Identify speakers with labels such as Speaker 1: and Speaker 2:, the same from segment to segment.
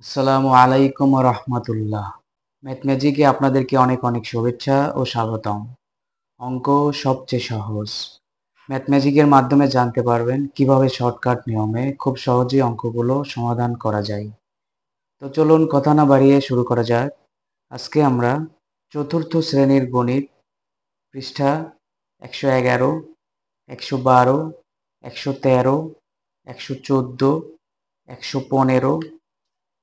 Speaker 1: আসসালামু আলাইকুম রহমতুল্লাহ। ম্যাথমেটিকে আপনাদেরকে অনেক অনেক শুভেচ্ছা ও স্বাগতম। অঙ্ক সবচেয়ে সহজ। ম্যাথমেটিকের মাধ্যমে জানতে পারবেন কিভাবে শর্টকাট নিয়মে খুব সহজেই অঙ্কগুলো সমাধান করা যায়। তো চলুন কথা না বাড়িয়ে শুরু করা যাক। আজকে আমরা চতুর্থ শ্রেণীর গণিত পৃষ্ঠা 111, 112, 113, 114, 115,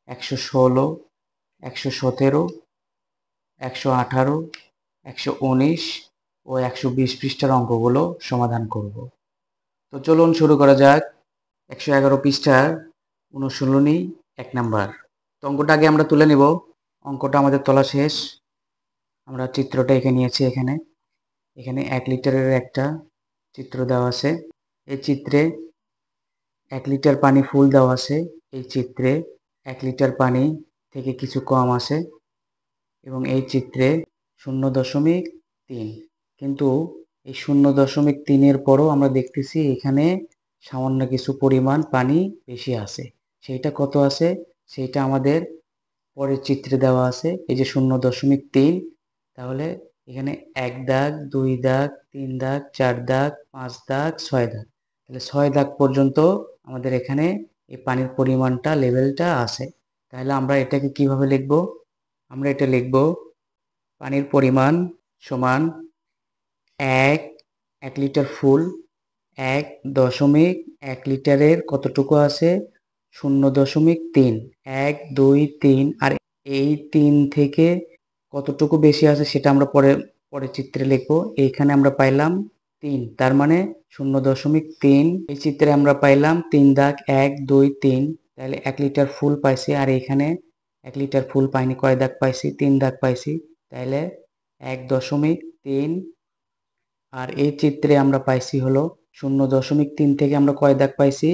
Speaker 1: 116, 117, 118, 119 ও 120 পৃষ্ঠার অঙ্কগুলো সমাধান করব। তো চলুন শুরু করা যাক। 111 পৃষ্ঠার অনুশীলনী 1 নাম্বার। তো অঙ্কটা আগে আমরা তুলে নিব। অঙ্কটা আমাদের তোলা শেষ। আমরা চিত্রটা এঁকে নিয়েছি। এখানে 1 লিটারের একটা চিত্র দেওয়া আছে। এই চিত্রে 1 লিটার পানি ফুল দেওয়া আছে। এই চিত্রে 1 লিটার পানি থেকে কিছু কম আছে এবং এই চিত্রে 0.3, কিন্তু এই 0.3 এর পরও আমরা দেখতেছি এখানে সামান্য কিছু পরিমাণ পানি বেশি আছে। সেইটা কত আছে সেইটা আমাদের পরের চিত্রে দেওয়া আছে। এই যে 0.3, তাহলে এখানে 1 দাগ, 2 দাগ, 3 দাগ, 4 দাগ, 5 দাগ, 6 দাগ, তাহলে 6 দাগ পর্যন্ত আমাদের এখানে এই পানির পরিমাণটা লেভেলটা আছে। তাহলে আমরা এটাকে কিভাবে লিখব? আমরা এটা লিখব পানির পরিমাণ সমান 1 লিটার ফুল, 1.1 লিটারের কতটুকু আছে? 0.3। 1, 2, 3, আর এই 3 থেকে কতটুকু বেশি আছে সেটা আমরা পরের চিত্রে লিখব। এইখানে আমরা পাইলাম 3, তার মানে 0.3। এই চিত্রে আমরা পাইলাম 3 দাগ, 1, 2, 3, তাহলে 1 লিটার ফুল পাইছি। আর এখানে 1 লিটার ফুল পাইনি, কয় দাগ পাইছি? 3 দাগ পাইছি। তাহলে 1.3। আর এই চিত্রে আমরা পাইছি হলো 0.3 থেকে আমরা কয় দাগ পাইছি?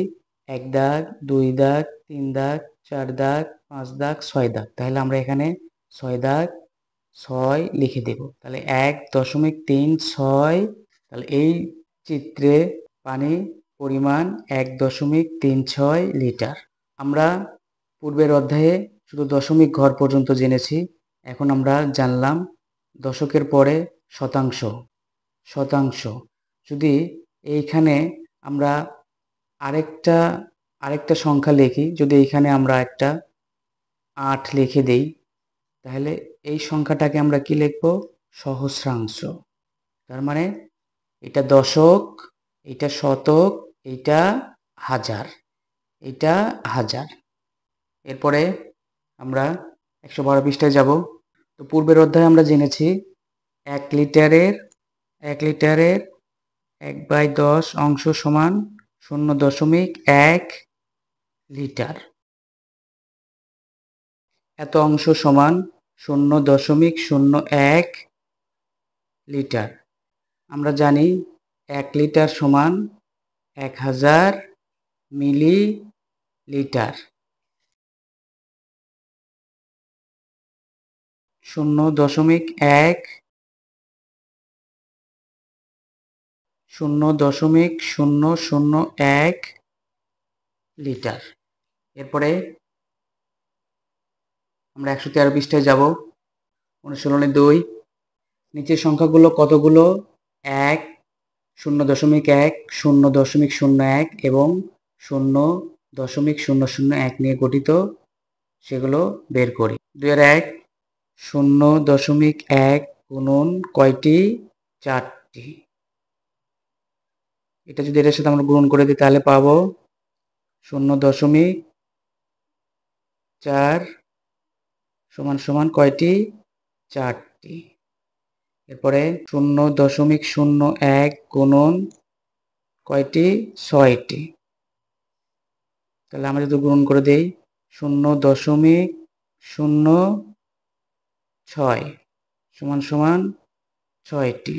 Speaker 1: 1 দাগ, 2 দাগ, 3 দাগ, 4 দাগ, 5 দাগ, 6 দাগ, তাহলে আমরা এখানে 6 দাগ 6 লিখে দেব। তাহলে 1.36, তাহলে এই চিত্রে পানি পরিমাণ 1.36 লিটার। আমরা পূর্বের অধ্যায়ে শুধু দশমিক ঘর পর্যন্ত জেনেছি। এখন আমরা জানলাম দশকের পরে শতাংশ। শতাংশ যদি এইখানে আমরা আরেকটা আরেকটা সংখ্যা লিখি, যদি এইখানে আমরা একটা 8 লিখে দেই, তাহলে এই সংখ্যাটাকে আমরা কি লিখব? সহস্রাংশ। তার মানে এটা দশক, এটা শতক, এটা হাজার, এটা হাজার। এরপরে আমরা 112 পৃষ্ঠায় যাব। তো পূর্বের অধ্যায়ে আমরা জেনেছি 1 লিটারের 1/10 অংশ সমান 0.1 লিটার। এত অংশ সমান 0.01 লিটার। আমরা জানি 1 লিটার সমান 1000 মিলিলিটার। 0.01 লিটার। এরপরে আমরা 113 পৃষ্ঠায় যাব। অনুশীলনী 2। নিচের সংখ্যাগুলো কতগুলো 1, 0.1, 0.01 এবং 0.001 নিয়ে গঠিত সেগুলো বের করি। 2 এর 1, 0.1 গুণন কয়টি? 4টি। এটা যদি এটার সাথে আমরা গুণন করে দিই তাহলে পাবো 0.4 সমান সমান কয়টি? 4টি। এরপরে 0.01 গুণন কয়টি? 6টি। তাহলে আমরা যদি গুণন করে দেই 0.06 সমান সমান 6টি।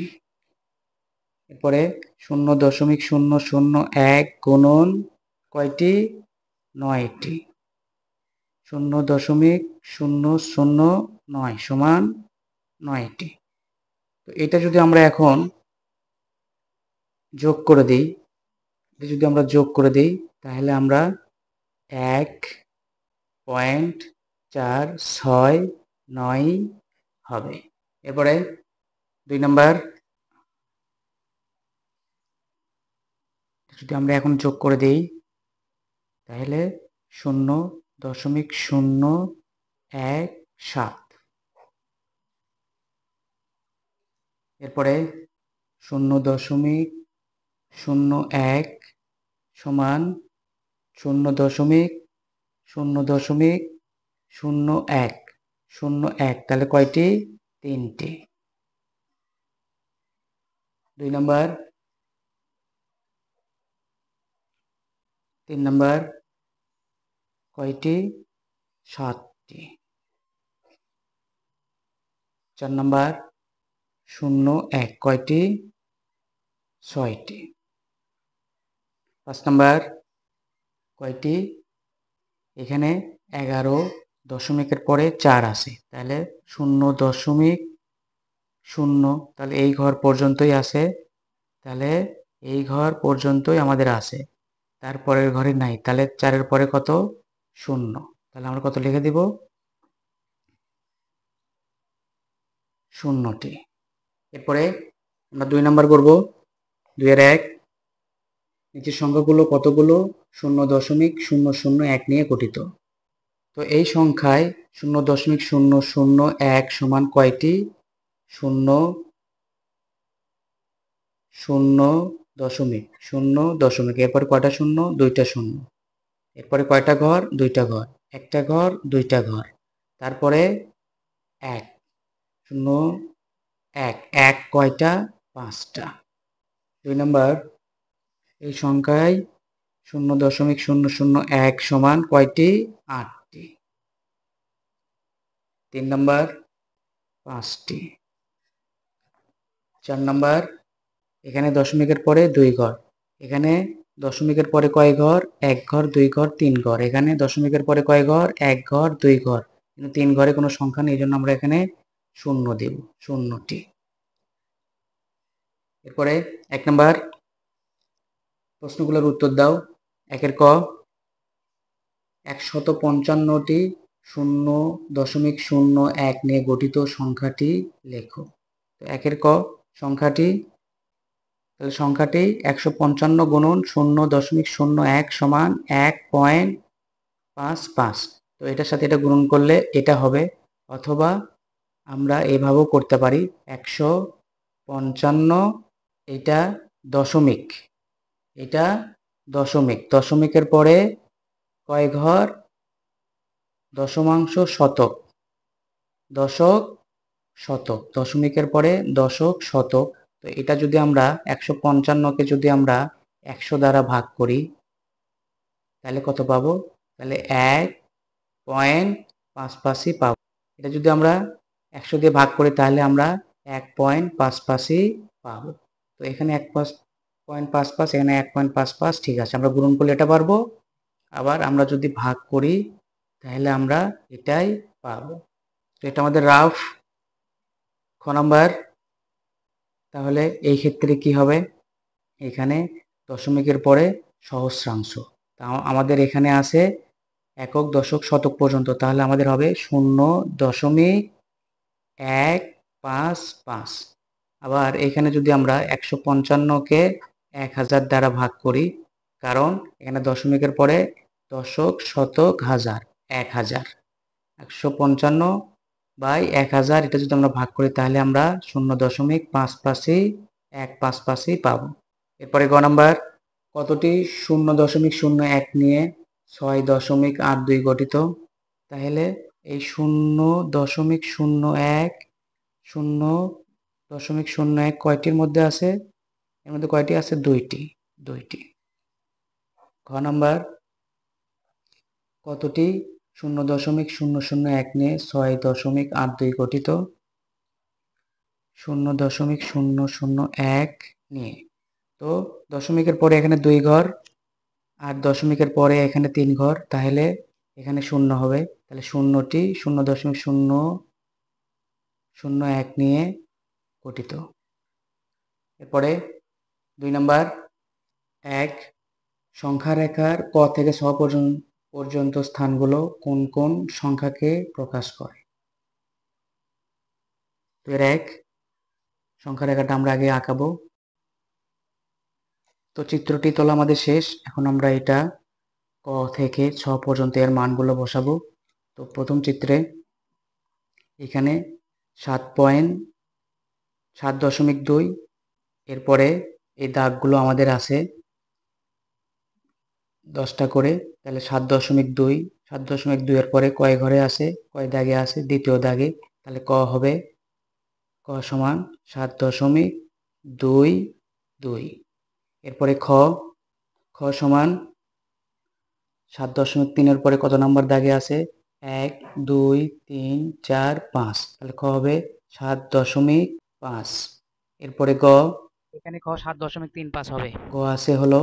Speaker 1: এরপরে 0.001 গুণন কয়টি? 9টি। 0.009 সমান 9টি। তো এটা যদি আমরা এখন যোগ করে দিই, তাহলে আমরা 1 0.469 হবে। এরপরে 2 নাম্বার, যদি আমরা এখন যোগ করে দেই তাহলে 0.017। এরপরে 0.01 সমান 0.001 তাহলে কয়টি? 3টি। 2 নাম্বার, 3 নাম্বার কয়টি? 7টি। 4 নাম্বার 0.1 কয়টি? 6টি। 5 নাম্বার কয়টি? এখানে 11 দশমিকের পরে 4 আছে, তাহলে 0.0, তাহলে এই ঘর পর্যন্তই আছে, তাহলে এই ঘর পর্যন্তই আমাদের আছে, তারপরের ঘরে নাই, তাহলে 4-এর পরে কত? 0, তাহলে আমরা কত লিখে দিব? 0টি। এরপরে আমরা 2 নাম্বার করব। 2-এর-1, নিচের সংখ্যাগুলো কতগুলো? 0.001 নিয়ে গঠিত। তো এই সংখ্যায় 0.001 সমান কয়টি? 0.0 এরপরে কয়টা শূন্য? 2টা শূন্য। এরপরে কয়টা ঘর? 2টা ঘর। একটা ঘর, 2টা ঘর। তারপরে 1, 0, 1, 1 কয়টা? 5টা। 2 নাম্বার, এই সংখ্যায় 0.001 সমান কয়টি? 8টি। 3 নাম্বার 5টি। 4 নাম্বার, এখানে দশমিকের পরে 2 ঘর, এখানে দশমিকের পরে কয় ঘর? 1 ঘর, 2 ঘর, 3 ঘর। এখানে দশমিকের পরে কয় ঘর? 1 ঘর, 2 ঘর, কিন্তু 3 ঘরে কোনো সংখ্যা নেই, এই জন্য আমরা এখানে 0 দেব, 0টি। এরপরে 1 নাম্বার, প্রশ্নগুলোর উত্তর দাও। 1-এর ক, 155টি 0.01 নিয়ে গঠিত সংখ্যাটি লেখো। তো 1-এর ক সংখ্যাটি, তাহলে সংখ্যাটি 155 গুণন 0.01 সমান 1.55। তো এটার সাথে এটা গুণন করলে এটা হবে, অথবা আমরা এভাবেও করতে পারি 155, এটা দশমিক, এটা দশমিক, দশমিকের পরে কয় ঘর? দশমাংশ শতক, দশক শতক, দশমিকের পরে দশক শতক। তো এটা যদি আমরা 155কে যদি আমরা 100 দ্বারা ভাগ করি তাহলে কত পাবো? তাহলে 1.55 পাবো। এটা যদি আমরা 100 দিয়ে ভাগ করি তাহলে আমরা 1.55 পাবো। তো এখানে 1.55, এখানে 1.55, ঠিক আছে, আমরা গুণন করলে এটা পারবো। আবার আমরা যদি ভাগ করি তাহলে আমরা এটাই পাবো। তো এটা আমাদের রাফ খ নাম্বার। তাহলে এই ক্ষেত্রে কি হবে? এখানে দশমিকের পরে সহস্রাংশ, তা আমাদের এখানে আছে একক, দশক, শতক পর্যন্ত, তাহলে আমাদের হবে 0.155। আবার এখানে যদি আমরা 155কে 1000 দ্বারা ভাগ করি, কারণ এখানে দশমিকের পরে দশক, শতক, হাজার, 1000, 155/1000, এটা যদি আমরা ভাগ করি তাহলে আমরা 0.555 পাবো। এরপরে গ নাম্বার, কতটি 0.01 নিয়ে 6.82 গঠিত? তাহলে এই 0.01, 0.01 কয়টির মধ্যে আছে? এর মধ্যে কয়টি আছে? 2টি, 2টি। খ নাম্বার, কতটি 0.001 নিয়ে 6.82 গঠিত? 0.001 নিয়ে, তো দশমিকের পরে এখানে 2 ঘর আর দশমিকের পরে এখানে 3 ঘর, তাহলে এখানে 0 হবে, তাহলে 0টি 0.001 নিয়ে গঠিত। এরপরে 2 নাম্বার, 1 সংখ্যা রেখার ক থেকে ছ পর্যন্ত পর্যন্ত স্থানগুলো কোন কোন সংখ্যাকে প্রকাশ করে? তো এর এক সংখ্যা রেখাটা আমরা আগে আঁকাবো। তো চিত্রটি তোলা আমাদের শেষ। এখন আমরা এটা ক থেকে 6 পর্যন্ত এর মানগুলো বসাবো। তো প্রথম চিত্রে এখানে 7.7.2, এরপরে এই দাগগুলো আমাদের আছে 10টা করে, তাহলে 7.2, 7.2 এর পরে কয় ঘরে আছে, কয় দাগে আছে, দ্বিতীয় দাগে, তাহলে ক হবে ক সমান 7.22। এরপরে খ, খ সমান 7.3 এর পরে কত নাম্বার দাগে আছে, 1 2 3 4 5, তাহলে খ হবে 7.5। এরপরে গ,
Speaker 2: এখানে খ 7.35 হবে।
Speaker 1: গ আছে হলো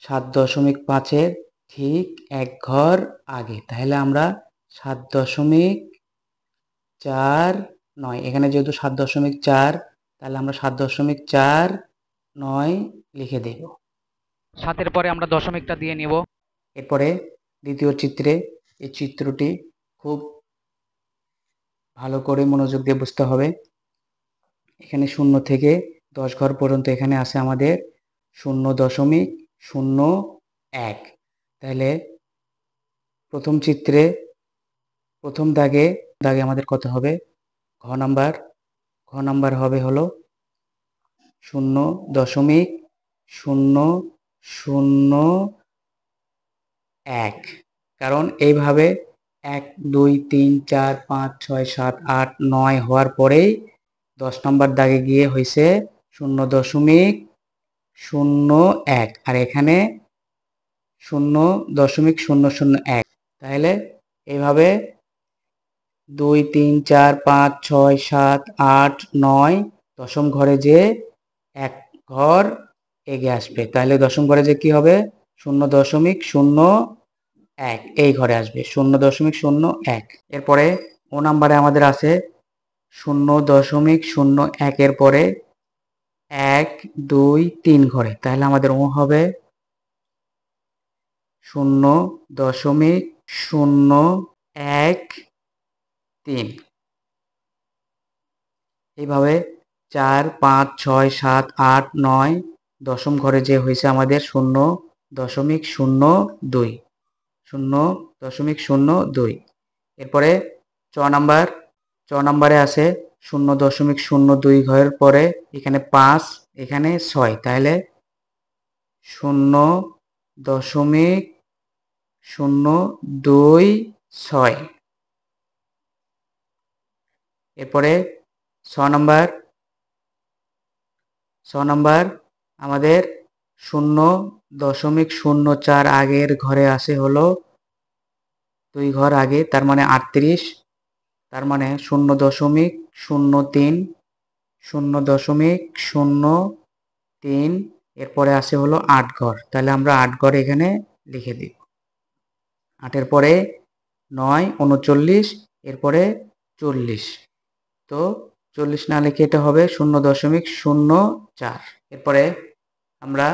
Speaker 1: 7.5-এর ঠিক এক ঘর আগে, তাহলে আমরা 7.49, এখানে যেহেতু 7.4, তাহলে আমরা 7.49 লিখে দেব।
Speaker 2: 7-এর পরে আমরা দশমিকটা দিয়ে নিব।
Speaker 1: এরপরে দ্বিতীয় চিত্রে, এই চিত্রটি খুব ভালো করে মনোযোগ দিয়ে বুঝতে হবে। এখানে 0 থেকে 10 ঘর পর্যন্ত এখানে আছে আমাদের 0.01। তাহলে প্রথম চিত্রে প্রথম দাগে দাগে আমাদের কত হবে, ঘ নাম্বার হবে হলো 0.0001, কারণ এইভাবে 1 2 3 4 5 6 7 8 9 হওয়ার পরেই 10 নম্বর দাগে গিয়ে হয়েছে 0.001, আর এখানে 0.001। তাহলে এইভাবে 2 3 4 5 6 7 8 9 দশম ঘরে যে এক ঘর এগিয়ে আসবে, তাহলে দশম ঘরে যে কি হবে, 0.01 এই ঘরে আসবে 0.01। এরপরে ও নাম্বারে আমাদের আছে 0.01 এর পরে 1 2 3 ঘরে, তাহলে আমাদের ও হবে 0.013। এইভাবে 4 5 6 7 8 9 দশম ঘরে যে হয়েছে আমাদের 0.02, 0.02। এরপরে চ নাম্বারে আছে 0.02 ঘরের পরে এখানে 5, এখানে 6, তাহলে 0.026। এরপরে ছ নাম্বার আমাদের 0.04 আগের ঘরে আসে হলো 2 ঘর আগে, তার মানে 38, তার মানে 0.03, 0.03। এরপরে আসে হলো 8 ঘর, তাহলে আমরা 8 ঘর এখানে লিখে দিব। 8-এর পরে 9 39, এরপরে 40, তো 40 না লিখে এটা হবে 0.04। এরপরে আমরা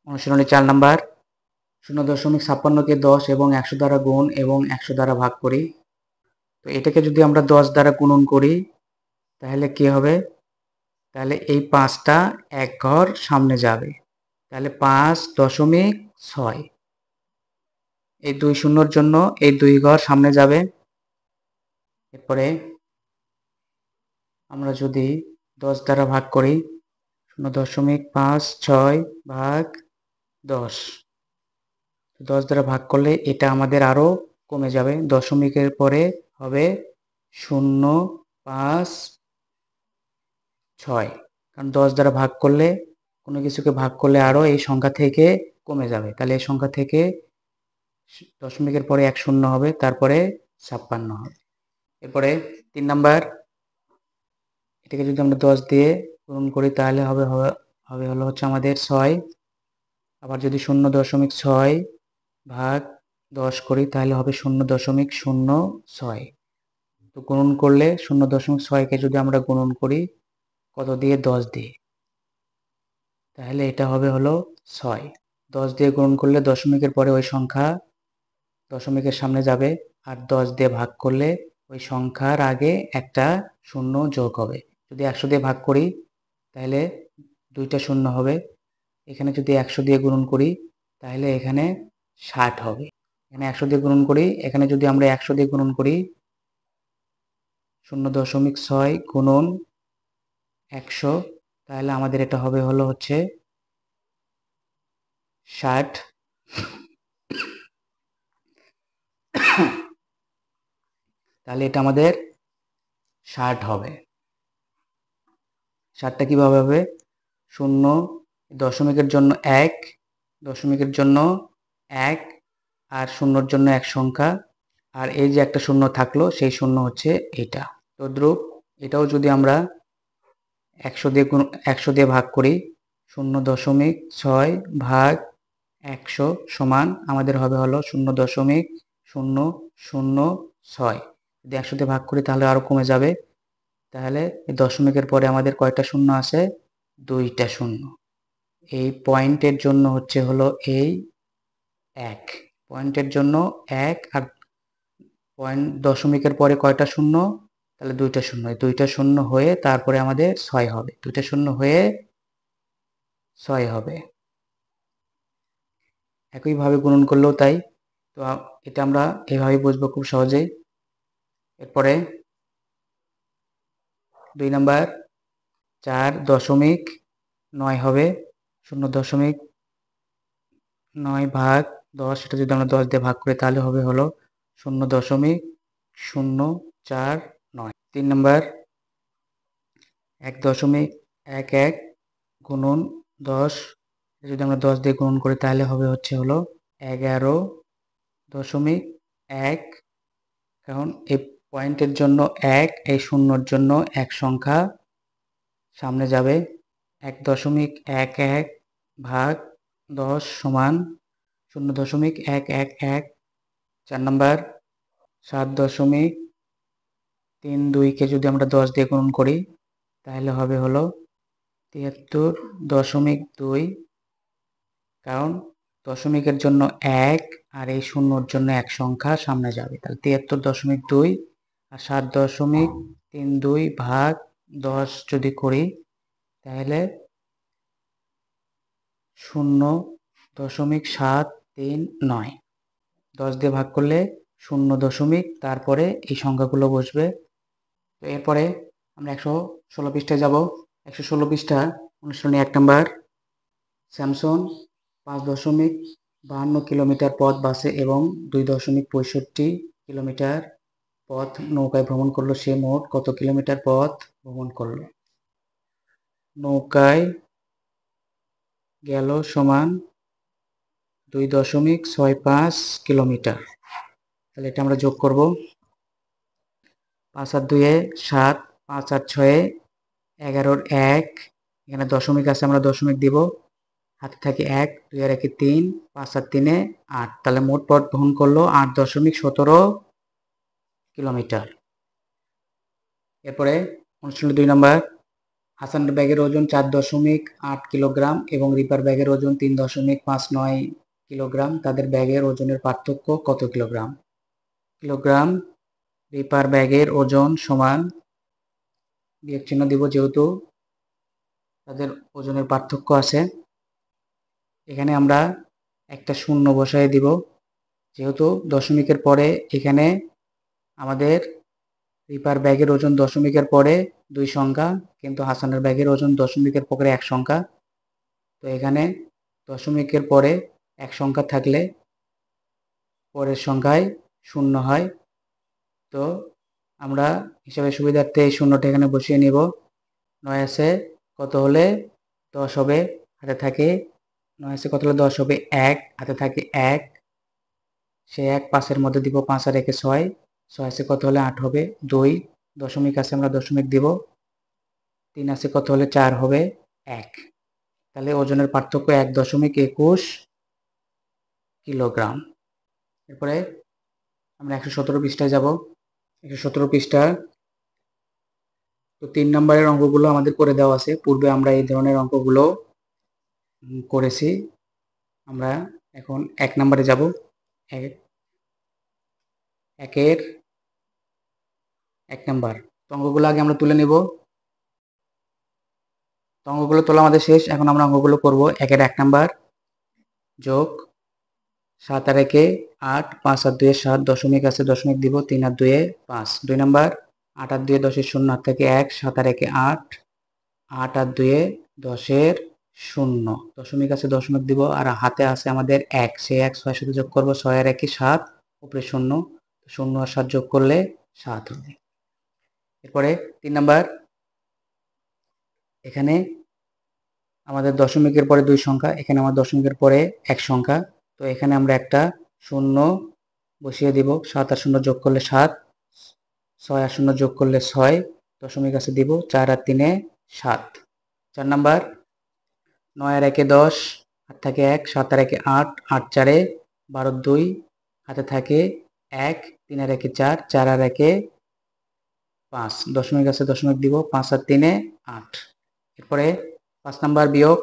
Speaker 1: অনুশীলনী 4 নাম্বার 0.56কে 10 এবং 100 দ্বারা গুণ এবং 100 দ্বারা ভাগ করি। তো এটাকে যদি আমরা 10 দ্বারা গুণন করি তাহলে কি হবে, তাহলে এই 5টা এক ঘর সামনে যাবে, তাহলে 5.6। এই 2 শূন্যর জন্য এই 2 ঘর সামনে যাবে। এরপরে আমরা যদি 10 দ্বারা ভাগ করি 0.56 ভাগ 10, 10 দ্বারা ভাগ করলে এটা আমাদের আরো কমে যাবে, দশমিকের পরে হবে 0.56, কারণ 10 দ্বারা ভাগ করলে কোনো কিছুকে ভাগ করলে আরো এই সংখ্যা থেকে কমে যাবে, তাহলে এই সংখ্যা থেকে দশমিকের পরে 1 শূন্য হবে, তারপরে 56 হবে। এরপরে 3 নাম্বার, এটাকে যদি আমরা 10 দিয়ে পূরণ করি তাহলে হবে হলো হচ্ছে আমাদের 6। আবার যদি 0.6 ভাগ 10 করি তাহলে হবে 0.06। তো গুণন করলে 0.6কে যদি আমরা গুণন করি কত দিয়ে, 10 দিয়ে, তাহলে এটা হবে হলো 6। 10 দিয়ে গুণন করলে দশমিকের পরে ওই সংখ্যা দশমিকের সামনে যাবে, আর 10 দিয়ে ভাগ করলে ওই সংখ্যার আগে একটা শূন্য যোগ হবে। যদি 100 দিয়ে ভাগ করি তাহলে 2টা শূন্য হবে। এখানে যদি 100 দিয়ে গুণন করি তাহলে এখানে 60 হবে। এখানে 100 দিয়ে গুণন করি, এখানে যদি আমরা 100 দিয়ে গুণন করি 0.6 গুণন 100, তাহলে আমাদের এটা হবে হচ্ছে 60। তাহলে এটা আমাদের 60 হবে। 60টা কিভাবে হবে? 0 দশমিকের জন্য 1, দশমিকের জন্য 1, আর শূন্যর জন্য এক সংখ্যা, আর এই যে একটা শূন্য থাকলো সেই শূন্য হচ্ছে এটা। তদ্রূপ এটাও যদি আমরা 100 দিয়ে ভাগ করি, 0.6 ভাগ 100 সমান আমাদের হবে 0.006। যদি 100 দিয়ে ভাগ করি তাহলে আরো কমে যাবে। তাহলে এই দশমিকের পরে আমাদের কয়টা শূন্য আছে? 2টা শূন্য। এই পয়েন্টের জন্য এই 1, পয়েন্টের জন্য 1, আর পয়েন্ট দশমিকের পরে কয়টা শূন্য? তাহলে 2টা শূন্য। 2টা শূন্য হয়ে তারপরে আমাদের 6 হবে। 2টা শূন্য হয়ে 6 হবে। একইভাবে গুণন করলেও তাই। তো এটা আমরা এভাবে বুঝবো খুব সহজেই। এরপরে 2 নাম্বার 4.9 হবে। 0.9 ভাগ 10, এটা যদি আমরা 10 দিয়ে ভাগ করি তাহলে হবে 0.049। 3 নাম্বার 1.11 গুণন 10, যদি আমরা 10 দিয়ে গুণন করি তাহলে হবে 11.1, কারণ এই পয়েন্টের জন্য 1, এই শূন্যর জন্য এক সংখ্যা সামনে যাবে। 1.11 ভাগ 10 সমান 0.111। 4 নাম্বার 7.32কে যদি আমরা 10 দিয়ে গুণন করি তাহলে হবে 73.2, কারণ দশমিকের জন্য 1 আর এই শূন্যর জন্য এক সংখ্যা সামনে যাবে। তাহলে 73.2 আর 7.32 ভাগ 10 যদি করি তাহলে 0.739। 10 দিয়ে ভাগ করলে 0 তারপরে এই সংখ্যাগুলো বসবে। তো এরপরে আমরা 116 পৃষ্ঠায় যাব। 116 পৃষ্ঠা অনুশীলনী 1 নাম্বার, স্যামসন 5.52 কিলোমিটার পথ বাসে এবং 2.65 কিলোমিটার পথ নৌকায় ভ্রমণ করলো। সে মোট কত কিলোমিটার পথ ভ্রমণ করলো? নৌকায় গেল সমান 2.65 কিলোমিটার। তাহলে এটা আমরা যোগ করব। 5 আর 2 7, 5 আর 6 11, 1, এখানে দশমিক আছে, আমরা দশমিক দিব। হাতে থাকে 1, 2 আর 1 3, 5 আর 3 8। তাহলে মোট পথ ভ্রমণ করলো 8.17 কিলোমিটার। এরপরে অনুশীলনী 2 নম্বর, হাসানের ব্যাগের ওজন 4.8 কিলোগ্রাম এবং রিপার ব্যাগের ওজন 3.59 কিলোগ্রাম। তাদের ব্যাগের ওজনের পার্থক্য কত কিলোগ্রাম? কিলোগ্রাম। রিপার ব্যাগের ওজন সমান, বিয়োগ চিহ্ন দিব যেহেতু তাদের ওজনের পার্থক্য আছে। এখানে আমরা একটা শূন্য বসায় দিব, যেহেতু দশমিকের পরে এখানে আমাদের রিপার ব্যাগের ওজন দশমিকের পরে 2 সংখ্যা, কিন্তু হাসানের ব্যাগের ওজন দশমিকের পরে 1 সংখ্যা। তো এখানে দশমিকের পরে 1 সংখ্যা থাকলে পরের সংখ্যায় শূন্য হয়। তো আমরা হিসাবে সুবিধার্থে এই শূন্যটা এখানে বসিয়ে নিব। 9 আছে কত হলে 10 হবে? হাতে থাকে 9 আছে কত হলে 10 হবে? 1, হাতে থাকে 1, সে 1 5-এর মধ্যে দিব, 5 আর 1 6, 6 আছে কত হলে 8 হবে? 2 দশমিক আছে, আমরা দশমিক দিব। 3 আছে কত হলে 4 হবে? 1। তাহলে ওজনের পার্থক্য 1.21 কিলোগ্রাম। এরপরে আমরা 117 পৃষ্ঠায় যাব। 117 পৃষ্ঠা, তো 3 নম্বরের অঙ্কগুলো আমাদের করে দেওয়া আছে। পূর্বে আমরা এই ধরনের অঙ্কগুলো করেছি। আমরা এখন 1 নম্বরে যাব। একের 1 নাম্বার। তো অঙ্কগুলো আগে আমরা তুলে নিব। তো অঙ্কগুলো তোলা আমাদের শেষ। এখন আমরা অঙ্কগুলো করব। একের 1 নাম্বার যোগ 7 আর 1 8, 5 আর 2 7, দশমিক আছে দশমিক দিব, 3 আর 2 5। 2 নাম্বার 8 আর 2 10 শূন্য, 8 থেকে 1, 7 আর 1 8, 8 আর 2 10 শূন্য, দশমিক আছে দশমিক দিব, আর হাতে আছে আমাদের 1, সেই 1 6 সাথে যোগ করব, 6 আর 1 7, উপরে শূন্য, শূন্য আর 7 যোগ করলে 7 হবে। এরপরে 3 নাম্বার, এখানে আমাদের দশমিকের পরে 2 সংখ্যা, এখানে আমার দশমিকের পরে 1 সংখ্যা। তো এখানে আমরা একটা শূন্য বসিয়ে দিব, 7 আর 0 যোগ করলে 7, 6 আর 0 যোগ করলে 6, দশমিক আছে দিব, 4 আর 3 7। 4 নাম্বার 9 আর 1 10, হাত থাকে 1, 7 আর 1 8, 8 4 12 2, হাতে থাকে 1, 3 আর 1 4, 4 আর 1 5, দশমিক আছে দশমিক দিব, 5 আর 3 8। এরপরে 5 নাম্বার বিয়োগ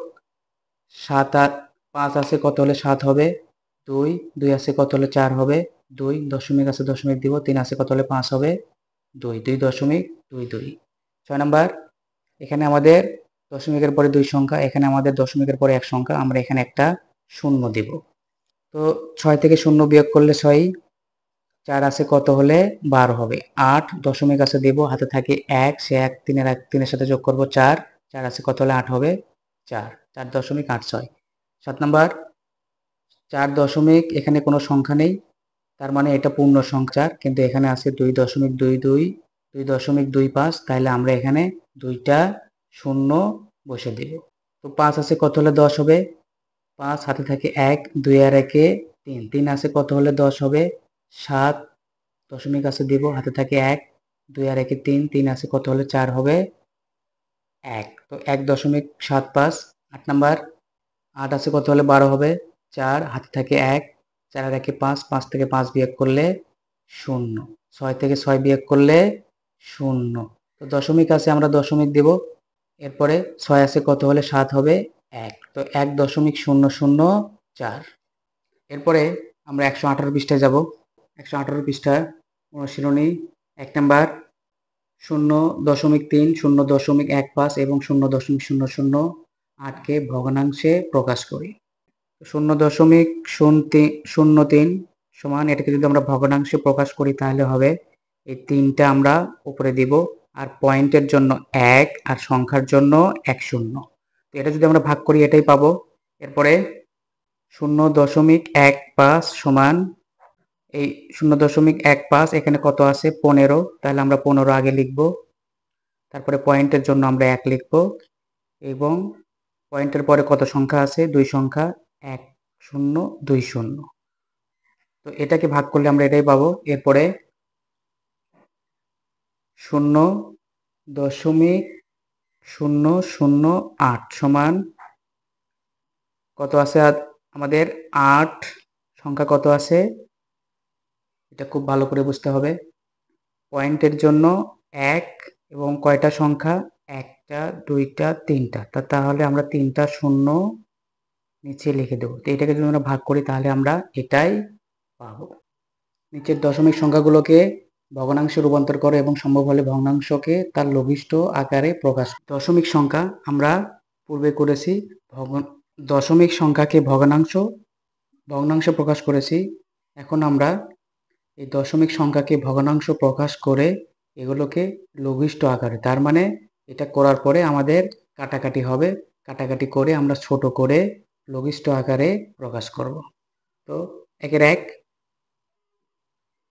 Speaker 1: 7 আর 5 আছে কত হলে 7 হবে, 2, 2 আছে কত হলে 4 হবে, 2, দশমিক আছে দশমিক দিব, 3 আছে কত হলে 5 হবে, 2, 2.22। 6 নাম্বার, এখানে আমাদের দশমিকের পরে 2 সংখ্যা, এখানে আমাদের দশমিকের পরে 1 সংখ্যা, আমরা এখানে একটা শূন্য দিব। তো 6 থেকে 0 বিয়োগ করলে 6, 4 আছে কত হলে 12 হবে, 8, দশমিক আছে দেব, হাতে থাকে 1, সে 1 3 এর সাথে যোগ করব 4, 4 আছে কত হলে 8 হবে, 4, 4.86। 7 নাম্বার 4 দশমিক, এখানে কোনো সংখ্যা নেই, তার মানে এটা পূর্ণ সংখ্যা, কিন্তু এখানে আছে 2.22, 2.25, তাহলে আমরা এখানে দুইটা শূন্য বসে দিব। তো 5 আছে কত হলে 10 হবে, 5, হাতে থাকে 1, 2 আর 1 3, 3 আছে কত হলে 10 হবে, 7, দশমিক আছে দিব, হাতে থাকে 1, 2 আর 1 3, 3 আছে কত হলে 4 হবে, 1। তো 1.75। 8 নাম্বার 8 আছে কত হলে 12 হবে, 4, হাতে থাকে 1, 4 আর 1 5, 5 থেকে 5 বিয়োগ করলে 0, 6 থেকে 6 বিয়োগ করলে 0। তো দশমিক আছে, আমরা দশমিক দেব। এরপরে 6 আছে কত হলে 7 হবে, 1। তো 1.004। এরপরে আমরা 118 পৃষ্ঠায় যাব। 118 পৃষ্ঠা অনুশীলনী 1 নাম্বার 0.3, 0.15 এবং 0.008কে ভগ্নাংশে প্রকাশ করি। 0.03 সমান, এটাকে যদি আমরা ভগ্নাংশে প্রকাশ করি তাহলে হবে, এই 3টা আমরা উপরে দিব, আর পয়েন্টের জন্য 1 আর সংখ্যার জন্য 1 শূন্য। তো এটা যদি আমরা ভাগ করি এটাই পাবো। এরপরে 0.15 সমান, এই 0.15 এখানে কত আছে 15, তাহলে আমরা 15 আগে লিখব, তারপরে পয়েন্টের জন্য আমরা 1 লিখব, এবং পয়েন্টের পরে কত সংখ্যা আছে, 2 সংখ্যা, 1 0 2 0। তো এটাকে ভাগ করলে আমরা এটাই পাবো। এরপরে 0.008 সমান কত আছে, আমাদের 8 সংখ্যা কত আছে, এটা খুব ভালো করে বুঝতে হবে। পয়েন্টের জন্য 1 এবং কয়টা সংখ্যা, 1টা 2টা 3টা, তাহলে আমরা 3টা শূন্য নিচে লিখে দেবো। তো এটাকে যদি আমরা ভাগ করি তাহলে আমরা এটাই পাবো। নিচের দশমিক সংখ্যাগুলোকে ভগ্নাংশে রূপান্তর করো এবং সম্ভব হলে ভগ্নাংশকে তার লঘিষ্ঠ আকারে প্রকাশ। দশমিক সংখ্যা আমরা পূর্বে করেছি, দশমিক সংখ্যাকে ভগ্নাংশে প্রকাশ করেছি। এখন আমরা এই দশমিক সংখ্যাকে ভগ্নাংশ প্রকাশ করে এগুলোকে লঘিষ্ঠ আকারে, তার মানে এটা করার পরে আমাদের কাটাকাটি হবে, কাটাকাটি করে আমরা ছোট করে লঘিষ্ঠ আকারে প্রকাশ করব। তো 1 এর 1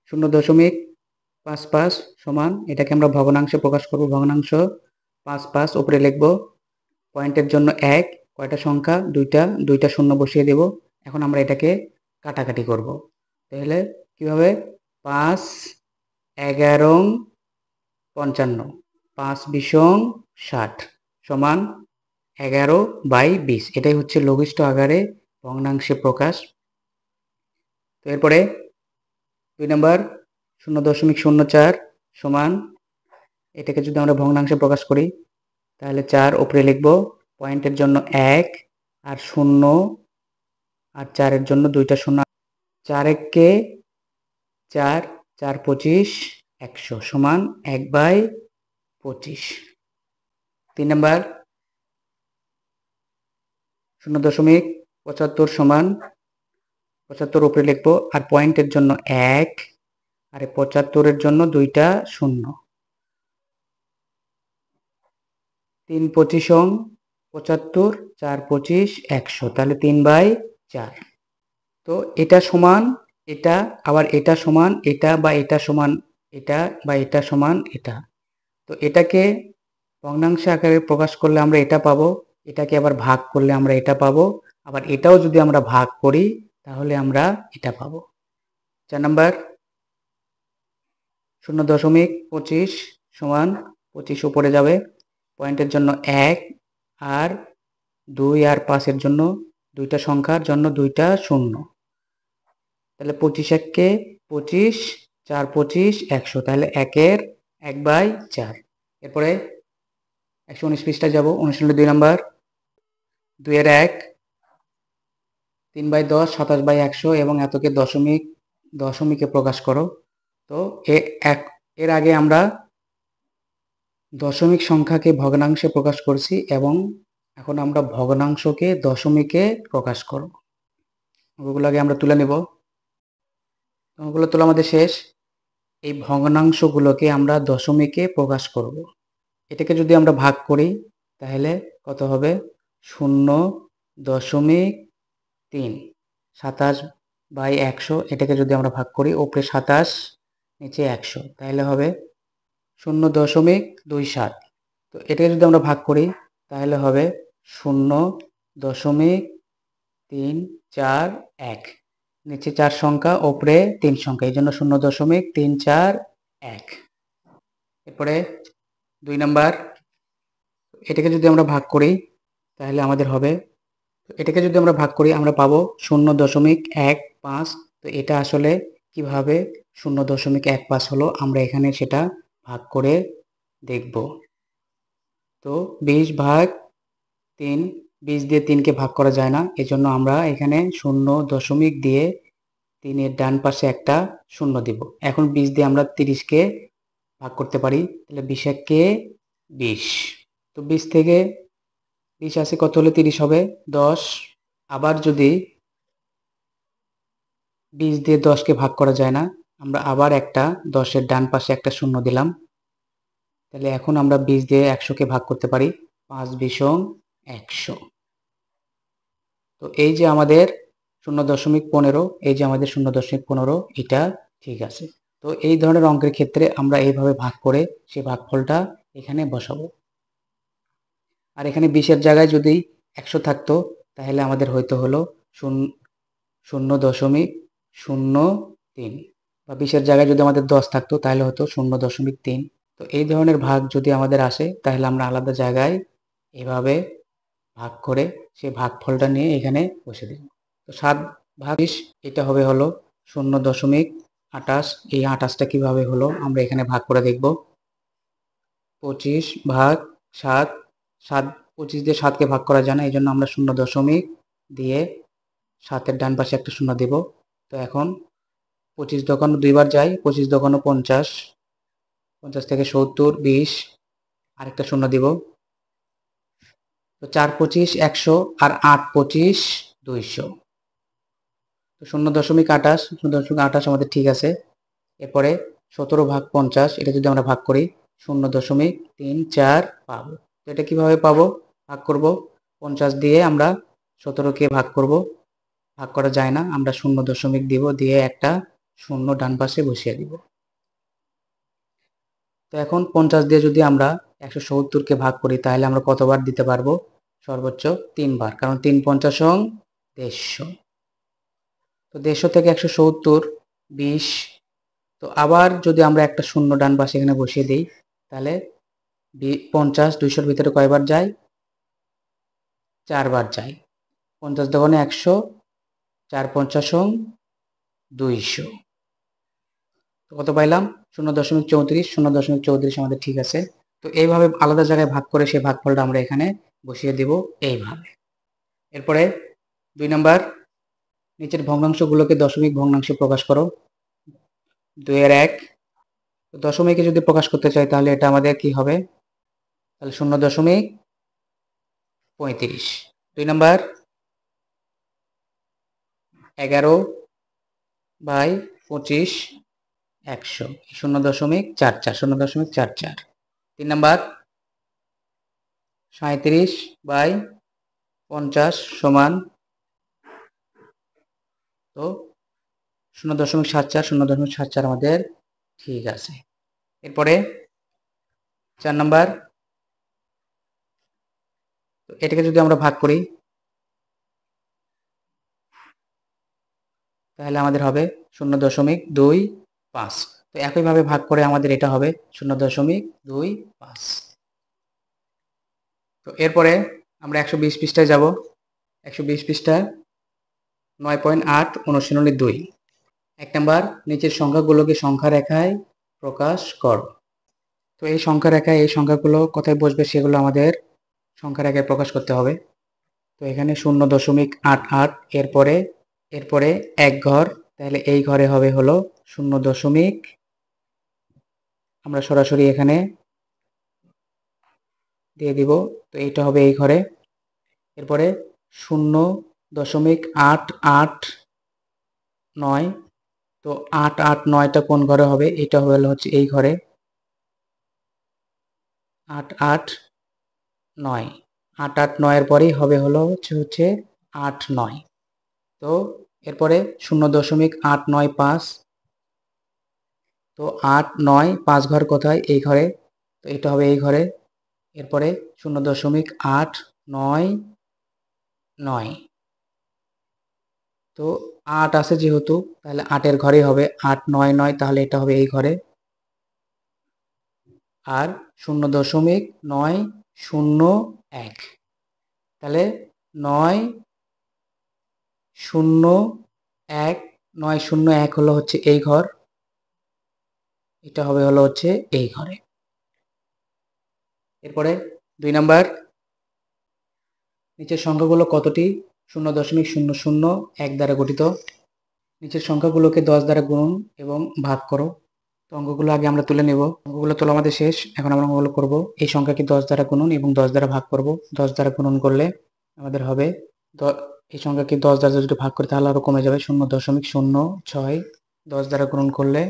Speaker 1: 0.55 সমান, এটাকে আমরা ভগ্নাংশে প্রকাশ করব, ভগ্নাংশ 5 উপরে লিখব, পয়েন্টের জন্য 1, কয়টা সংখ্যা, 2টা, 2টা শূন্য বসিয়ে দেব। এখন আমরা এটাকে কাটাকাটি করব, তাহলে কিভাবে, 5 11 55, 5 20 60 সমান 11/20, এটাই হচ্ছে লঘিষ্ঠ আকারে ভগ্নাংশে প্রকাশ। তো এরপরে 2 নাম্বার 0.04 সমান, এটাকে যদি আমরা ভগ্নাংশে প্রকাশ করি তাহলে 4 উপরে লিখব, পয়েন্টের জন্য 1 আর 0, আর 4 এর জন্য 2টা শূন্য, 4 1 4, 4×25=100 সমান 1/25। 3 নাম্বার 0.75 সমান 75 উপরে লিখবো, আর পয়েন্টের জন্য 1, আর 75-এর জন্য 2টা শূন্য। 3×25=75, 4×25=100, তাহলে 3/4। তো এটা সমান এটা, আবার এটা সমান এটা, বা এটা সমান এটা, বা এটা সমান এটা। তো এটাকে ভগ্নাংশ আকারে প্রকাশ করলে আমরা এটা পাবো, এটাকে আবার ভাগ করলে আমরা এটা পাবো, আবার এটাও যদি আমরা ভাগ করি তাহলে আমরা এটা পাবো। 4 নাম্বার 0.25 সমান 25 উপরে যাবে, পয়েন্টের জন্য 1, আর 2 আর 5-এর জন্য 2টা সংখ্যার জন্য 2টা শূন্য। তাহলে 25×1=25, 4×25=100, তাহলে 1/4। এরপরে 119 পৃষ্ঠায় যাব। অনুশীলনী 2 নাম্বার 2-এর 1, 3/10, 27/100 এবং এতকে দশমিকে প্রকাশ করো। তো এর আগে আমরা দশমিক সংখ্যাকে ভগ্নাংশে প্রকাশ করছি, এবং এখন আমরা ভগ্নাংশকে দশমিকে প্রকাশ করব। ওগুলো আগে আমরা তুলে নেব। ওগুলো তোলা আমাদের শেষ। এই ভগ্নাংশগুলোকে আমরা দশমিকে প্রকাশ করব। এটাকে যদি আমরা ভাগ করি তাহলে কত হবে? 0.3, 27/100। এটাকে যদি আমরা ভাগ করি, উপরে 27, নিচে 100, তাহলে হবে 0.27। তো এটাকে যদি আমরা ভাগ করি তাহলে হবে 0.341, নিচে 4 সংখ্যা, উপরে 3 সংখ্যা, এই জন্য 0.341। এরপরে 2 নাম্বার, এটাকে যদি আমরা ভাগ করি তাহলে আমাদের হবে, এটাকে যদি আমরা ভাগ করি আমরা পাবো 0.15। তো এটা আসলে কিভাবে 0.15 হলো আমরা এখানে সেটা ভাগ করে দেখব। তো 20/3, 20 দিয়ে 3কে ভাগ করা যায় না, এজন্য আমরা এখানে 0 দিয়ে 3-এর ডান পাশে একটা শূন্য দিব। এখন 20 দিয়ে আমরা 30কে ভাগ করতে পারি, তাহলে 20×1=20। তো 20 থেকে 20 আসে কত হলে 30 হবে? 10। আবার যদি 20 দিয়ে 10কে ভাগ করা যায় না, আমরা আবার একটা 10-এর ডান পাশে একটা শূন্য দিলাম, তাহলে এখন আমরা 20 দিয়ে 100কে ভাগ করতে পারি, 5×100। তো এই যে আমাদের 0.15, এই যে আমাদের 0.15, এটা ঠিক আছে। তো এই ধরনের অঙ্কের ক্ষেত্রে আমরা এইভাবে ভাগ করে সেই ভাগফলটা এখানে বসাবো। আর এখানে 20-এর জায়গায় যদি 100 থাকতো তাহলে আমাদের হয়তো হলো 0.03, বা 20-এর জায়গায় যদি আমাদের 10 থাকতো তাহলে হতো 0.3। তো এই ধরনের ভাগ যদি আমাদের আসে তাহলে আমরা আলাদা জায়গায় এভাবে ভাগ করে সেই ভাগফলটা নিয়ে এখানে বসে দিই। তো 7/20, এটা হবে হলো 0.28। এই 28টা কিভাবে হলো আমরা এখানে ভাগ করে দেখব। 25/7, 25 দিয়ে 7কে ভাগ করা যায় না, এই জন্য আমরা 0 দিয়ে 7-এর ডান পাশে একটা শূন্য দেব। তো এখন 25 দোকানো 2বার যায়, 25 দোকানো 50, 50 থেকে 70, 20, আরেকটা শূন্য দিব। তো 4×25=100, আর 8×25=200। তো 0.28, 0.28 আমাদের ঠিক আছে। এরপরে 17/50, এটা যদি আমরা ভাগ করি 0.34 পাবো। তো এটা কিভাবে পাবো? ভাগ করব, 50 দিয়ে আমরা 17কে ভাগ করব, ভাগ করা যায় না, আমরা 0 দিব, দিয়ে একটা শূন্য ডান পাশে বসিয়ে দিব। তো এখন 50 দিয়ে যদি আমরা 170কে ভাগ করি তাহলে আমরা কতবার দিতে পারবো? সর্বোচ্চ 3বার, কারণ 3×৫=150। তো 150 থেকে 170, 20। তো আবার যদি আমরা একটা শূন্য ডান পাশে এখানে বসিয়ে দিই তাহলে 50 200-র ভিতরে কয়বার যায়? 4বার যায়। 50 দোকানে 100, 4×৫=200। তো কত পাইলাম? 0.34। 0.34 আমাদের ঠিক আছে। তো এইভাবে আলাদা জায়গায় ভাগ করে সেই ভাগফলটা আমরা এখানে বসিয়ে দিব এইভাবে। এরপরে 2 নাম্বার, নিচের ভগ্নাংশগুলোকে দশমিক ভগ্নাংশে প্রকাশ করো। 2 এর 1। তো দশমিকে যদি প্রকাশ করতে চাই তাহলে এটা আমাদের কি হবে? তাহলে 0.35। 2 নাম্বার 11/25 100, 0.44, 0.44। 3 নাম্বার 37/50 সমান, তো 0.74, 0.74 আমাদের ঠিক আছে। এরপরে 4 নাম্বার, তো এটাকে যদি আমরা ভাগ করি তাহলে আমাদের হবে 0.25। তো একইভাবে ভাগ করে আমাদের এটা হবে 0.25। তো এরপরে আমরা 120 পৃষ্ঠায় যাব। 120 পৃষ্ঠা 9.8 অনুশীলনী 2। 1 নাম্বার, নিচের সংখ্যাগুলোকে সংখ্যা রেখায় প্রকাশ কর। তো এই সংখ্যা রেখায় এই সংখ্যাগুলো কোথায় বসবে সেগুলো আমাদের সংখ্যা রেখায় প্রকাশ করতে হবে। তো এখানে 0.88, এরপরে এরপরে এক ঘর, তাহলে এই ঘরে হবে হলো 0. আমরা সরাসরি এখানে দিয়ে দিব, তো এইটা হবে এই ঘরে। এরপরে 0.889, তো 889টা কোন ঘরে হবে? এটা হলো হচ্ছে এই ঘরে 889। 889 এর পরেই হবে হলো হচ্ছে 89। তো এরপরে 0.895, তো 8, 9, 5 ঘর কোথায়? এই ঘরে, তো এটা হবে এই ঘরে। এরপরে 0.899, তো 8 আছে যেহেতু তাহলে 8-এর ঘরেই হবে 899, তাহলে এটা হবে এই ঘরে। আর 0.901, তাহলে 901 হলো হচ্ছে এই ঘর, এটা হবে হলো হচ্ছে এই ঘরে। এরপরে 2 নাম্বার, নিচের সংখ্যাগুলো কতটি 0.001 দ্বারা গঠিত? নিচের সংখ্যাগুলোকে 10 দ্বারা গুণন এবং ভাগ করো। তো অঙ্কগুলো আগে আমরা তুলে নেব। অঙ্কগুলো তোলা আমাদের শেষ, এখন আমরা অঙ্কগুলো করব। এই সংখ্যাকে 10 দ্বারা গুণন এবং 10 দ্বারা ভাগ করব। 10 দ্বারা গুণন করলে আমাদের হবে এই সংখ্যাকে 10 দ্বারা যদি ভাগ করি তাহলে আরো কমে যাবে 0.06। 10 দ্বারা গুণন করলে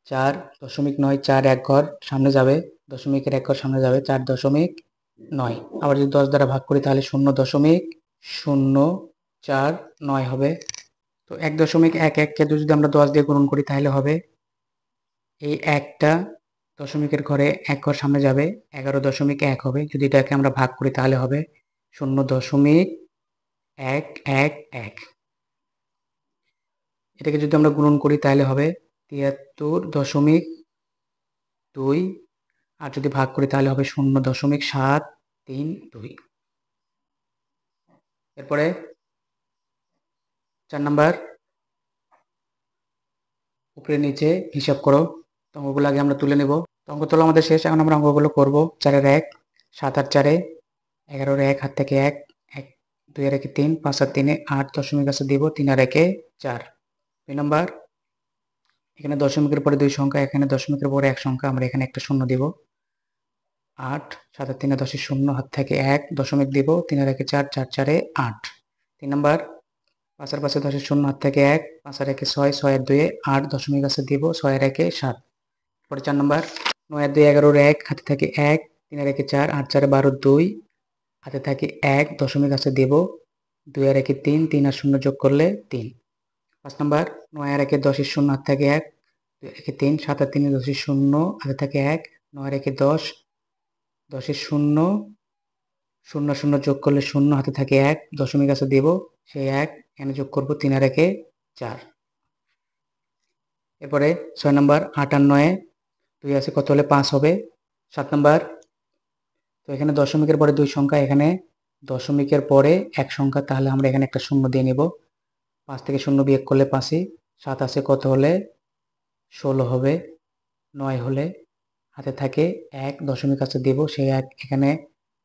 Speaker 1: 4.9, এক ঘর সামনে যাবে, দশমিকের এক ঘর সামনে যাবে 4.9। আবার যদি 10 দ্বারা ভাগ করি তাহলে 0.049 হবে। তো 1.11কে যদি আমরা 10 দিয়ে গুণন করি তাহলে হবে এই একটা দশমিকের ঘরে এক ঘর সামনে যাবে 11.1 হবে। যদি এটাকে আমরা ভাগ করি তাহলে হবে 0.111। এটাকে যদি আমরা গুণন করি তাহলে হবে 73.2, আর যদি ভাগ করি তাহলে হবে 0.732। এরপরে 4 নাম্বার, উপরে নিচে হিসাব করো। তো অঙ্কগুলো আগে আমরা তুলে নেব। তো অঙ্ক তোলা আমাদের শেষ, এখন আমরা অঙ্কগুলো করব। 4-এর 1, 7 আর 4-এ 11-এর 1, হাত থেকে 1, 2-এর 1-এ 3, 5 আর 3-এ 8, দশমিক আছে দিব 3 আর 1-এ 4। 2 নাম্বার, এখানে দশমিকের পরে 2 সংখ্যা, এখানে দশমিকের পরে 1 সংখ্যা, আমরা এখানে একটা শূন্য দিব। 8, 7 আর 3-এ 10-এর 0, হাত থেকে 1, দশমিক দিব 3 আর 1-এ 4, 4, 4-এ 8। 3 নাম্বার, 5 আর 5-এ 10-এর 0, হাত থেকে 1, 5 আর 1-এ 6, 6 আর 2-এ 8, দশমিক আছে দিব 6 আর 1-এ 7। পরে 4 নাম্বার, 9 আর 2, 11-এর 1, হাতে থাকে 1, 3 আর 1-এ 4, 8, 4-এ 12, 2, হাতে থাকে 1, দশমিক আছে দেব 2 আর 1-এ 3, 3 আর 0 যোগ করলে 3। 5 নাম্বার, 9 আর 1-এ 10-এর 0, হাতে থাকে 1, 2 আর 1-এ 3, 7 আর 3-এ 10-এর 0, হাতে থাকে 1, 9 আর 1-এ 10, 10-এর 0, 0 0 যোগ করলে 0, হাতে থাকে 1, দশমিক আছে দেব সেই 1, এখানে যোগ করব 3 আর 1-এ 4। এরপরে 6 নাম্বার, 8 আর 9-এ 2 আছে কত হলে 5 হবে। 7 নাম্বার, তো এখানে দশমিকের পরে 2 সংখ্যা, এখানে দশমিকের পরে 1 সংখ্যা, তাহলে আমরা এখানে একটা শূন্য দিয়ে নেব। 5 থেকে 0 বিয়োগ করলে 5-ই। 7 আছে কত হলে 16 হবে। 9 হলে হাতে থাকে 1, দশমিক আছে দেব সেই 1 এখানে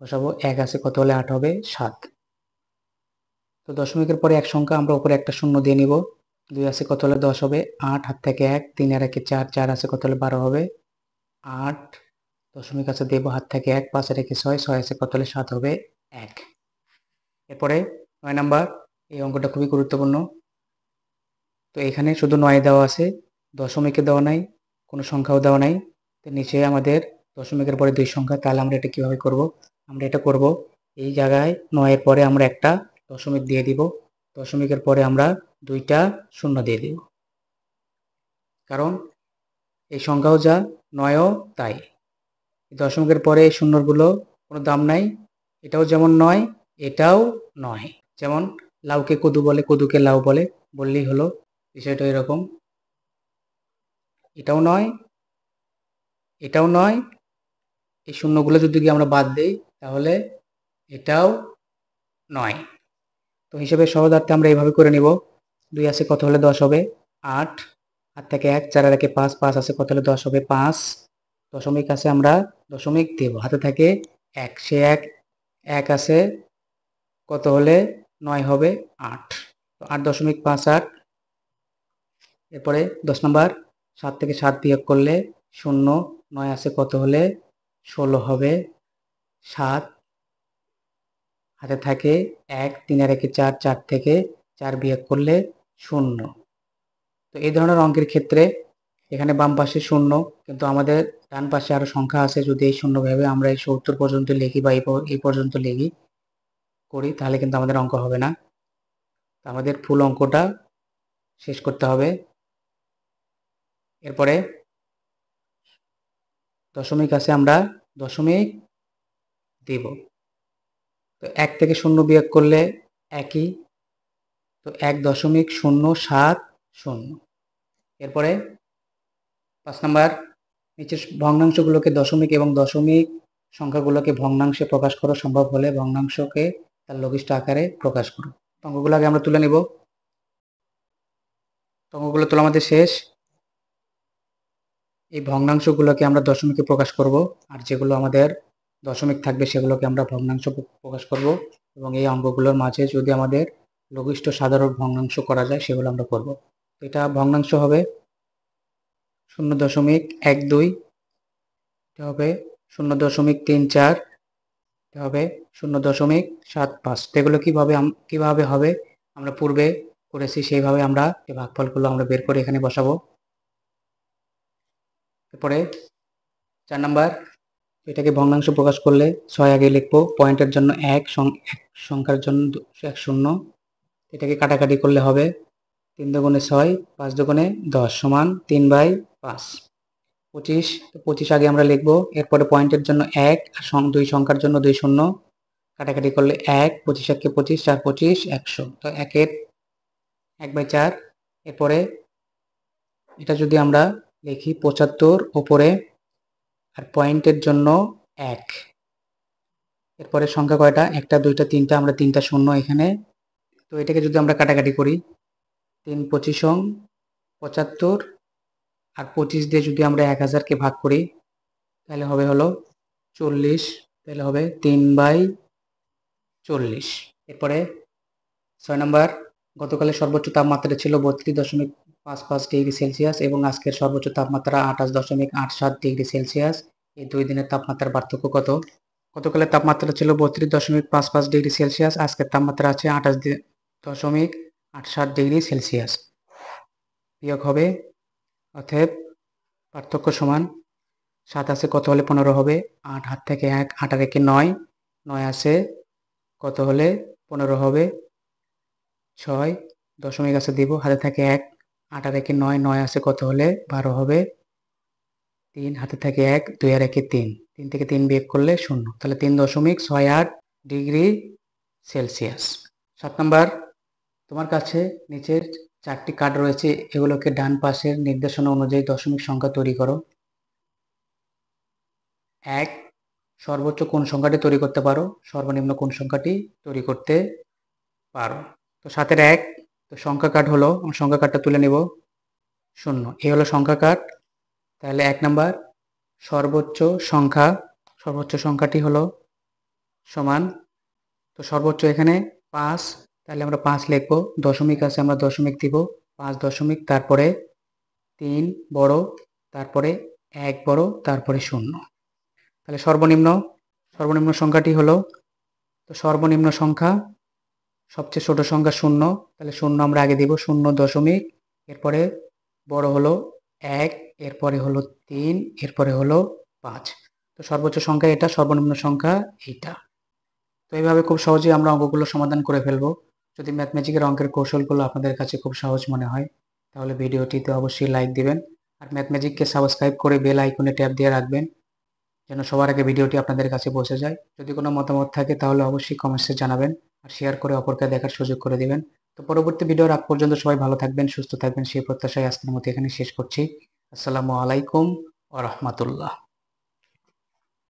Speaker 1: বসাবো। 1 আছে কত হলে 8 হবে 7। তো দশমিকের পরে 1 সংখ্যা, আমরা উপরে একটা শূন্য দিয়ে নিব। 2 আছে কত হলে 10 হবে? 8, হাত থেকে 1, 3 আর 1 4, 4 আছে কত হলে 12 হবে? 8, দশমিক আছে দেব, হাত থেকে 1, 5 আর 1 6, 6 আছে কত হলে 7 হবে? 1। এরপরে 9 নাম্বার, এই অঙ্কটা খুবই গুরুত্বপূর্ণ। তো এখানে শুধু 9 দেওয়া আছে, দশমিকে দেওয়া নাই, কোনো সংখ্যাও দেওয়া নাই। তো নিচে আমাদের দশমিকের পরে 2 সংখ্যা, তাহলে আমরা এটা কিভাবে করব? আমরা এটা করব, এই জায়গায় 9 এর পরে আমরা একটা দশমিক দিয়ে দিব, দশমিকের পরে আমরা 2টা শূন্য দিয়ে দিব, কারণ এই সংখ্যাও যা 9ও তাই। দশমিকের পরে এই শূন্যগুলো কোনো দাম নাই, এটাও যেমন নয়, এটাও নয়। যেমন লাউকে কদু বলে, কদুকে লাউ বলে, বললেই হলো, বিষয়টা এরকম। এটাও নয়, এটাও নয়, এই শূন্যগুলো যদি আমরা বাদ দিই তাহলে এটাও নয়। তো হিসেবে সহজার্থে আমরা এইভাবে করে নিব, 2 আছে কত হলে 10 হবে? 8, হাত থেকে 1, 4 আর 1 5, 5 আছে কত হলে 10 হবে? 5, দশমিক আছে আমরা দশমিক দেব, হাতে থাকে 1, সে 1, 1 আছে কত হলে 9 হবে? 8, তো 8.58। এরপরে 10 নাম্বার, 7 থেকে 7 বিয়োগ করলে 0, 9 আছে কত হলে 16 হবে? 7, হাতে থাকে 1, 3 আর 1 4, 4 থেকে 4 বিয়োগ করলে 0। তো এই ধরনের অঙ্কের ক্ষেত্রে এখানে বাম পাশে 0, কিন্তু আমাদের ডান পাশে আরো সংখ্যা আছে, যদি এই 0 ভেবে আমরা এই 70 পর্যন্ত লিখি বা এই পর্যন্ত লিখি করি, তাহলে কিন্তু আমাদের অঙ্ক হবে না। আমাদের ফুল অঙ্কটা শেষ করতে হবে। এরপরে দশমিক আছে, আমরা দশমিক দেব। তো 1 থেকে 0 বিয়োগ করলে একই, তো 1.070। এরপরে 5 নাম্বার, নিচের ভগ্নাংশগুলোকে দশমিক এবং দশমিক সংখ্যাগুলোকে ভগ্নাংশে প্রকাশ করা সম্ভব হলে ভগ্নাংশকে তার লঘিষ্ঠ আকারে প্রকাশ করো। অঙ্কগুলো আগে আমরা তুলে নিব। অঙ্কগুলো তোলা আমাদের শেষ। এই ভগ্নাংশগুলোকে আমরা দশমিকে প্রকাশ করব, আর যেগুলো আমাদের দশমিক থাকবে সেগুলোকে আমরা ভগ্নাংশ প্রকাশ করব, এবং এই অঙ্কগুলোর মাঝে যদি আমাদের লঘিষ্ঠ সাধারণ ভগ্নাংশ করা যায় সেগুলো আমরা করব। এটা ভগ্নাংশ হবে 0.12, এটা হবে 0.34, এটা হবে 0.75। এগুলো কিভাবে হবে আমরা পূর্বে করেছি সেইভাবে আমরা এই ভাগফলগুলো আমরা বের করে এখানে বসাবো। এরপরে 4 নাম্বার, এটাকে ভগ্নাংশ প্রকাশ করলে 6 আগে লিখবো, পয়েন্টের জন্য 1, সংখ্যার জন্য 1 0, এটাকে কাটাকাটি করলে হবে 3 দুগুণে 6, 5 দুগুণে 10 সমান 3/5। 25, তো 25 আগে আমরা লিখবো, এরপরে পয়েন্টের জন্য 1 আর 2 সংখ্যার জন্য 2 শূন্য, কাটাকাটি করলে 1, 25 1 25, 4 25, 100, তো 1-এর 1/4। এরপরে এটা যদি আমরা লিখি 75 ওপরে, আর পয়েন্টের জন্য 1, এরপরে সংখ্যা কয়টা? 1টা 2টা 3টা, আমরা 3টা শূন্য এখানে। তো এটাকে যদি আমরা কাটাকাটি করি, 3 25 75, আর 25 দিয়ে যদি আমরা 1000কে ভাগ করি তাহলে হবে হলো 40, তাহলে হবে 3/40। এরপরে 6 নাম্বার, গতকালের সর্বোচ্চ তাপমাত্রা ছিল 32.55 ডিগ্রি সেলসিয়াস এবং আজকের সর্বোচ্চ তাপমাত্রা 28.87 ডিগ্রি সেলসিয়াস। এই 2 দিনের তাপমাত্রার পার্থক্য কত? গতকালের তাপমাত্রা ছিল 32.55 ডিগ্রি সেলসিয়াস, আজকের তাপমাত্রা আছে 28.87 ডিগ্রি সেলসিয়াস। বিয়োগ হবে, অতএব পার্থক্য সমান 7 আছে কত হলে 15 হবে? 8, হাত থেকে 1, 8 আর 1 9, 9 আছে কত হলে 15 হবে? 6, দশমিক আছে দিব, হাতে থাকে 1, 8 আর 1 9, 9 আছে কত হলে 12 হবে? 3, হাতে থাকে 1, 2 আর 1 3, 3 থেকে 3 বিয়োগ করলে 0, তাহলে 3.68 ডিগ্রি সেলসিয়াস। 7 নাম্বার, তোমার কাছে নিচের 4টি কার্ড রয়েছে, এগুলোকে ডান পাশের নির্দেশনা অনুযায়ী দশমিক সংখ্যা তৈরি করো। 1, সর্বোচ্চ কোন সংখ্যাটি তৈরি করতে পারো, সর্বনিম্ন কোন সংখ্যাটি তৈরি করতে পারো। তো 7-এর 1, তো সংখ্যা কার্ড হলো, আমি সংখ্যা কার্ডটা তুলে নেব, 0, এই হলো সংখ্যা কার্ড। তাহলে 1 নাম্বার, সর্বোচ্চ সংখ্যাটি হলো সমান, তো সর্বোচ্চ এখানে 5, তাহলে আমরা 5 লিখবো, দশমিক আছে আমরা দশমিক দিব, 5 দশমিক, তারপরে 3 বড়, তারপরে 1 বড়, তারপরে 0। তাহলে সর্বনিম্ন সংখ্যাটি হলো, তো সর্বনিম্ন সংখ্যা সবচেয়ে ছোট সংখ্যা 0, তাহলে 0 আমরা আগে দিব, 0 দশমিক, এরপরে বড় হলো 1, এরপরে হলো 3, এরপরে হলো 5। তো সর্বোচ্চ সংখ্যা এটা, সর্বনিম্ন সংখ্যা এইটা। তো এইভাবে খুব সহজেই আমরা অঙ্কগুলো সমাধান করে ফেলবো। যদি ম্যাথমেটিকের অঙ্কের কৌশলগুলো আপনাদের কাছে খুব সহজ মনে হয়, তাহলে ভিডিওটিতে অবশ্যই লাইক দিবেন, আর ম্যাথমেটিককে সাবস্ক্রাইব করে বেল আইকনে ট্যাপ দিয়ে রাখবেন, যেন সবার আগে ভিডিওটি আপনাদের কাছে পৌঁছে যায়। যদি কোনো মতামত থাকে তাহলে অবশ্যই কমেন্টসে জানাবেন, আর শেয়ার করে অপরকে দেখার সুযোগ করে দিবেন। তো পরবর্তী ভিডিওর আগ পর্যন্ত সবাই ভালো থাকবেন, সুস্থ থাকবেন, সেই প্রত্যাশায় আজকের মতো এখানে শেষ করছি। আসসালামু আলাইকুম ওয়া রাহমাতুল্লাহ।